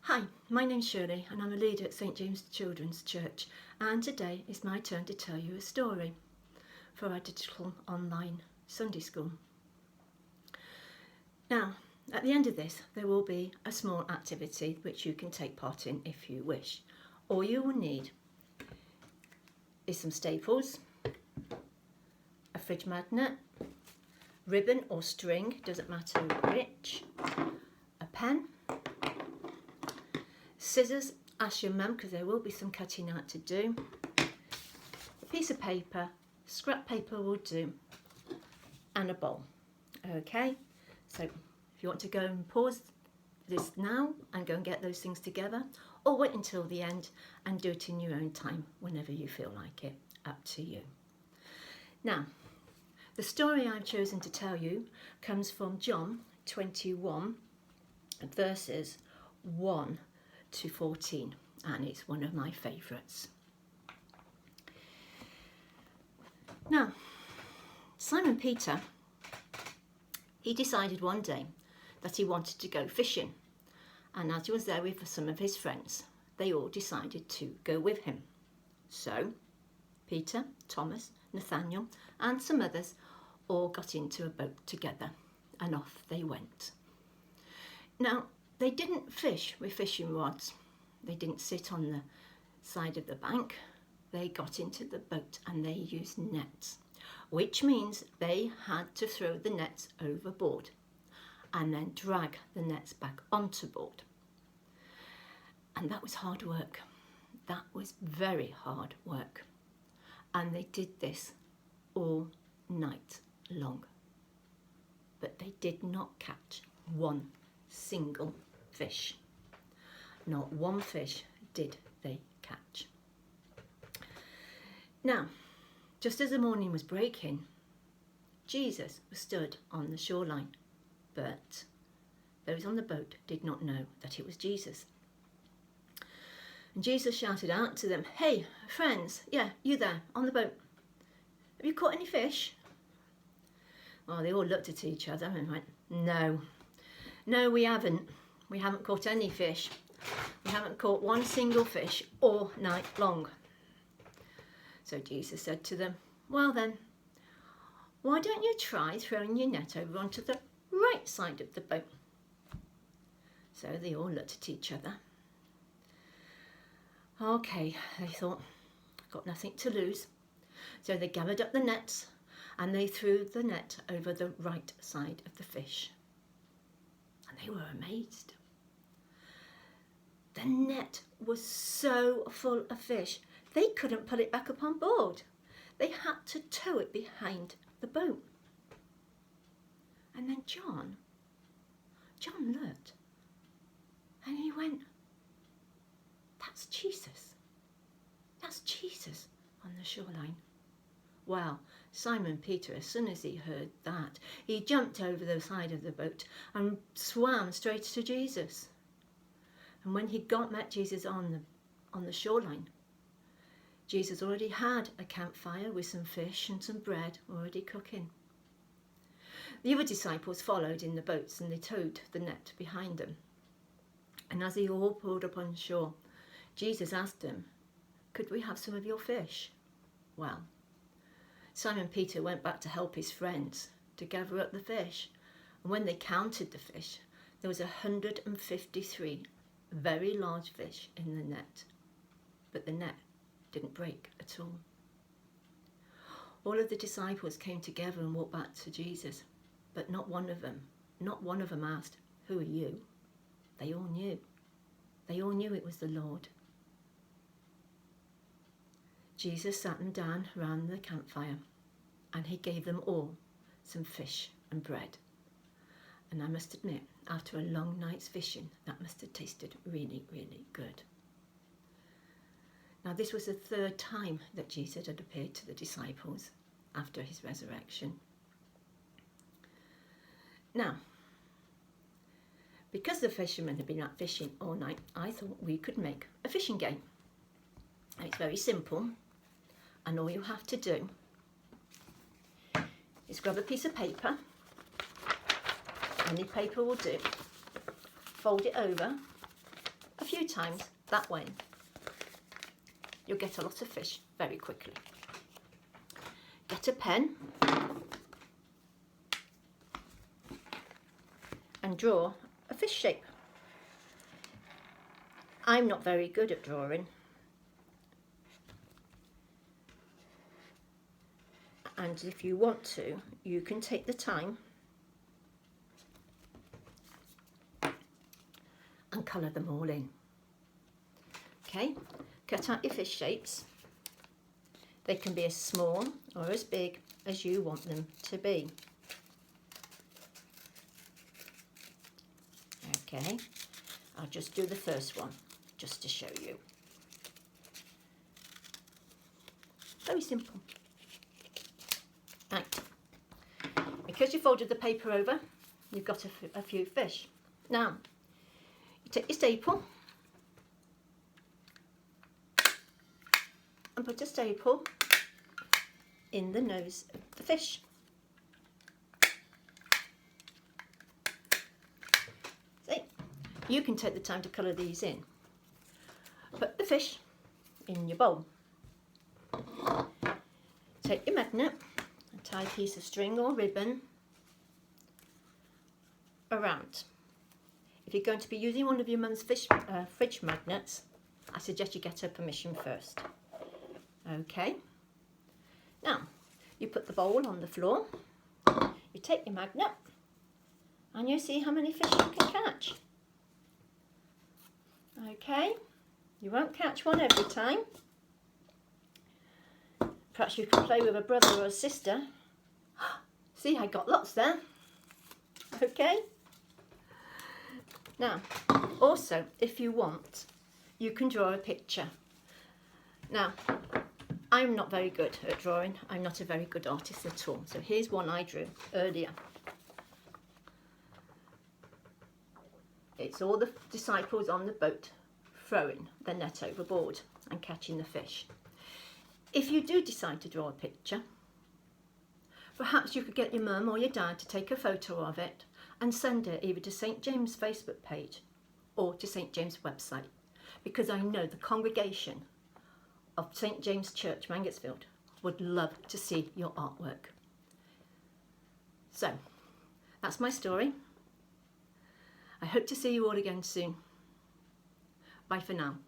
Hi, my name's Shirley and I'm a leader at St James Children's Church, and today is my turn to tell you a story for our digital online Sunday school. Now, at the end of this there will be a small activity which you can take part in if you wish. All you will need is some staples, a fridge magnet, ribbon or string, doesn't matter which, a pen, scissors, ask your mum because there will be some cutting out to do, a piece of paper, scrap paper will do, and a bowl. Okay, so if you want to go and pause this now and go and get those things together, or wait until the end and do it in your own time whenever you feel like it, up to you. Now, the story I've chosen to tell you comes from John 21 verses 1 to 14, and it's one of my favourites. Now, Simon Peter, he decided one day that he wanted to go fishing, and as he was there with some of his friends, they all decided to go with him. So Peter, Thomas, Nathaniel and some others all got into a boat together and off they went. Now, they didn't fish with fishing rods. They didn't sit on the side of the bank. They got into the boat and they used nets, which means they had to throw the nets overboard and then drag the nets back onto board. And that was hard work. That was very hard work. And they did this all night long. But they did not catch one single fish. Not one fish did they catch. Now, just as the morning was breaking, Jesus was stood on the shoreline, but those on the boat did not know that it was Jesus. And Jesus shouted out to them, "Hey, friends, yeah, you there on the boat, have you caught any fish?" Well, they all looked at each other and went, No, we haven't. We haven't caught any fish. We haven't caught one single fish all night long." So Jesus said to them, "Well then, why don't you try throwing your net over onto the right side of the boat?" So they all looked at each other. Okay, they thought, got nothing to lose. So they gathered up the nets and they threw the net over the right side of the fish. And they were amazed. The net was so full of fish, they couldn't pull it back up on board. They had to tow it behind the boat. And then John looked and he went, "That's Jesus. That's Jesus on the shoreline." Well, Simon Peter, as soon as he heard that, he jumped over the side of the boat and swam straight to Jesus. And when he met Jesus on the shoreline, Jesus already had a campfire with some fish and some bread already cooking. The other disciples followed in the boats and they towed the net behind them. And as they all pulled up on shore, Jesus asked them, "Could we have some of your fish?" Well, Simon Peter went back to help his friends to gather up the fish. And when they counted the fish, there was 153 very large fish in the net. But the net didn't break at all. All of the disciples came together and walked back to Jesus. But not one of them asked, "Who are you?" They all knew. They all knew it was the Lord. Jesus sat them down round the campfire and he gave them all some fish and bread. And I must admit, after a long night's fishing, that must have tasted really, really good. Now, this was the third time that Jesus had appeared to the disciples after his resurrection. Now, because the fishermen had been out fishing all night, I thought we could make a fishing game. It's very simple. And all you have to do is grab a piece of paper, any paper will do, fold it over a few times that way, you'll get a lot of fish very quickly. Get a pen and draw a fish shape. I'm not very good at drawing, and if you want to, you can take the time and colour them all in. Okay, cut out your fish shapes. They can be as small or as big as you want them to be. Okay, I'll just do the first one just to show you. Very simple. Right. Because you folded the paper over, you've got a few fish. Now, you take your staple and put a staple in the nose of the fish. See, you can take the time to colour these in. Put the fish in your bowl. Take your magnet and tie a piece of string or ribbon around. If you're going to be using one of your mum's fridge magnets, I suggest you get her permission first. Okay, now you put the bowl on the floor, you take your magnet and you see how many fish you can catch. Okay, you won't catch one every time. Perhaps you can play with a brother or a sister. See, I got lots there. Okay. Now, also, if you want, you can draw a picture. Now, I'm not very good at drawing. I'm not a very good artist at all. So here's one I drew earlier. It's all the disciples on the boat throwing the net overboard and catching the fish. If you do decide to draw a picture, perhaps you could get your mum or your dad to take a photo of it and send it either to St James' Facebook page or to St James' website, because I know the congregation of St James Church, Mangotsfield, would love to see your artwork. So, that's my story. I hope to see you all again soon. Bye for now.